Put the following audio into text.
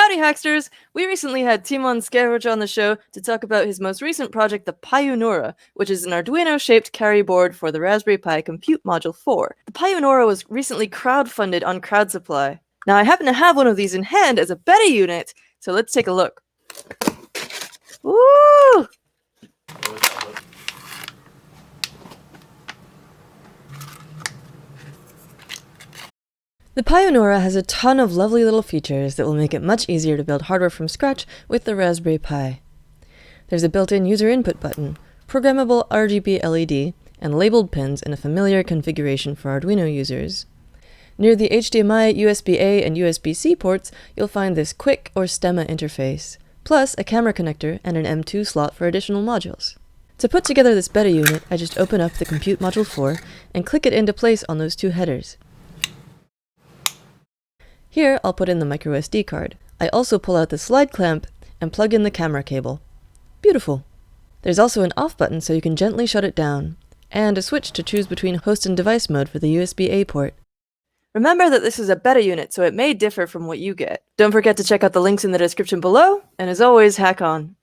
Howdy Hacksters! We recently had Timon Skerwich on the show to talk about his most recent project, the Payunora, which is an Arduino-shaped carry board for the Raspberry Pi Compute Module 4. The Payunora was recently crowdfunded on CrowdSupply. Now I happen to have one of these in hand as a beta unit, so let's take a look. Woo! The Payunora has a ton of lovely little features that will make it much easier to build hardware from scratch with the Raspberry Pi. There's a built-in user input button, programmable RGB LED, and labeled pins in a familiar configuration for Arduino users. Near the HDMI, USB-A, and USB-C ports, you'll find this QUIC or Stemma interface, plus a camera connector and an M2 slot for additional modules. To put together this beta unit, I just open up the Compute Module 4 and click it into place on those two headers. Here, I'll put in the microSD card. I also pull out the slide clamp and plug in the camera cable. Beautiful! There's also an off button so you can gently shut it down, and a switch to choose between host and device mode for the USB-A port. Remember that this is a beta unit, so it may differ from what you get. Don't forget to check out the links in the description below, and as always, hack on!